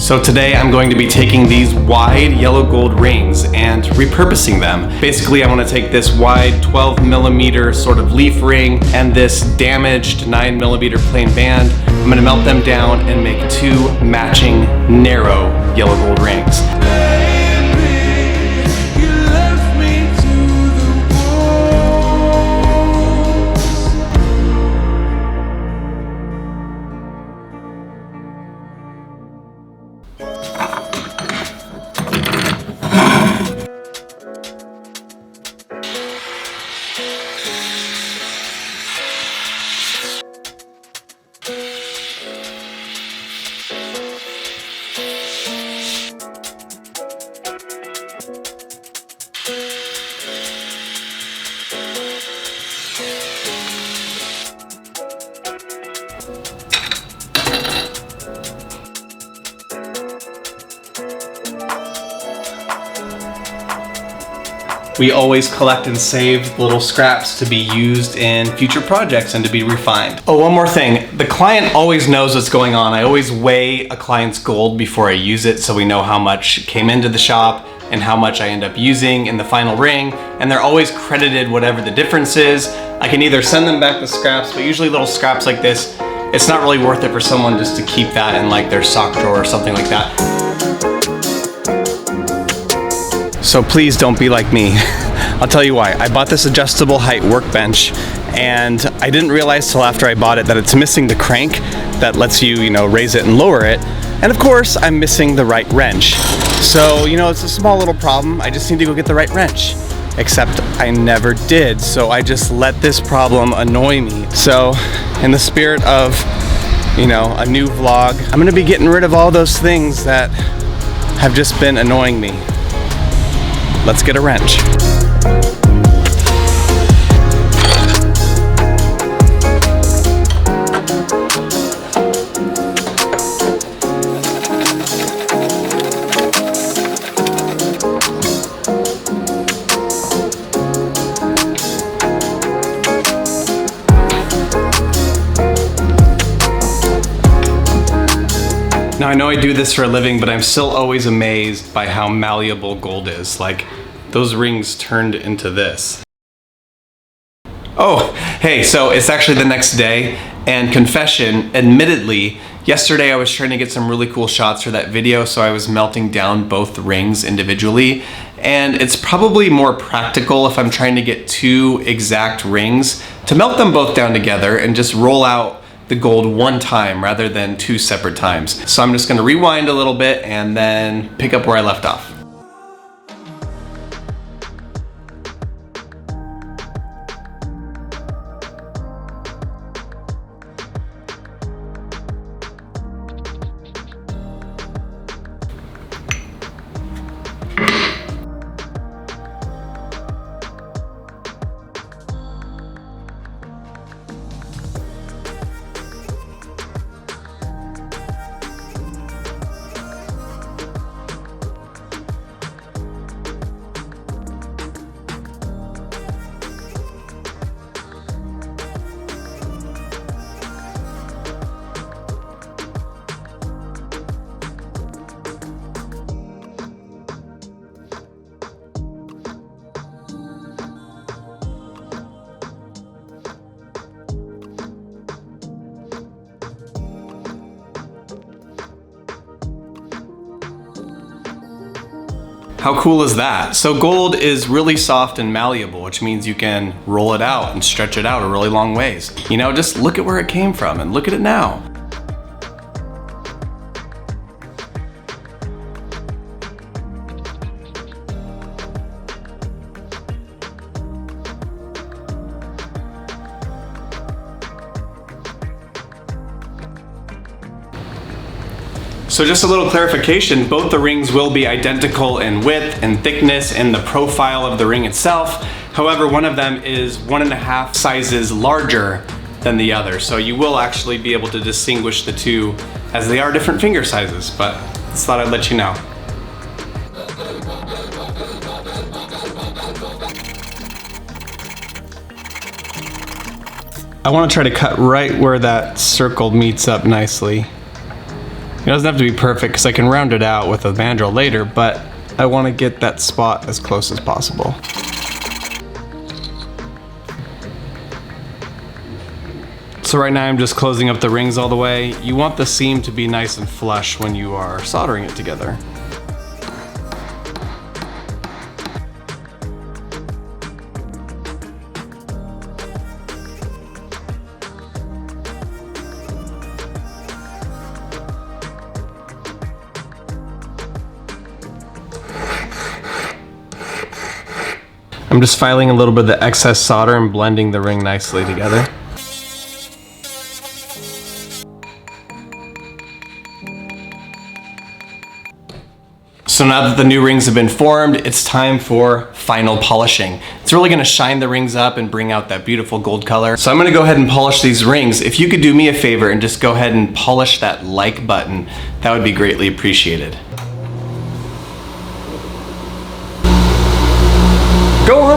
So today I'm going to be taking these wide yellow gold rings and repurposing them. Basically, I want to take this wide 12mm sort of leaf ring and this damaged 9mm plain band. I'm going to melt them down and make two matching narrow yellow gold rings. We always collect and save little scraps to be used in future projects and to be refined. Oh, one more thing. The client always knows what's going on. I always weigh a client's gold before I use it so we know how much came into the shop and how much I end up using in the final ring. And they're always credited whatever the difference is. I can either send them back the scraps, but usually little scraps like this, it's not really worth it for someone just to keep that in like their sock drawer or something like that. So please don't be like me. I'll tell you why. I bought this adjustable height workbench and I didn't realize till after I bought it that it's missing the crank that lets you, raise it and lower it. And of course, I'm missing the right wrench. So, it's a small little problem. I just need to go get the right wrench. Except I never did, so I just let this problem annoy me. So, in the spirit of, a new vlog, I'm gonna be getting rid of all those things that have just been annoying me. Let's get a wrench. Now I know I do this for a living, but I'm still always amazed by how malleable gold is. Like, those rings turned into this. Oh, hey, so it's actually the next day, and confession, admittedly, yesterday I was trying to get some really cool shots for that video, so I was melting down both rings individually, and it's probably more practical if I'm trying to get two exact rings to melt them both down together and just roll out the gold one time rather than two separate times. So I'm just gonna rewind a little bit and then pick up where I left off. How cool is that? So gold is really soft and malleable, which means you can roll it out and stretch it out a really long ways. Just look at where it came from and look at it now. So just a little clarification, both the rings will be identical in width and thickness and the profile of the ring itself. However, one of them is 1.5 sizes larger than the other. So you will actually be able to distinguish the two as they are different finger sizes, but just thought I'd let you know. I want to try to cut right where that circle meets up nicely. doesn't have to be perfect because I can round it out with a mandrel later, but I want to get that spot as close as possible. So right now I'm just closing up the rings all the way. You want the seam to be nice and flush when you are soldering it together. I'm just filing a little bit of the excess solder and blending the ring nicely together. So now that the new rings have been formed, it's time for final polishing. It's really gonna shine the rings up and bring out that beautiful gold color. So I'm gonna go ahead and polish these rings. If you could do me a favor and just go ahead and polish that like button, that would be greatly appreciated. Go on!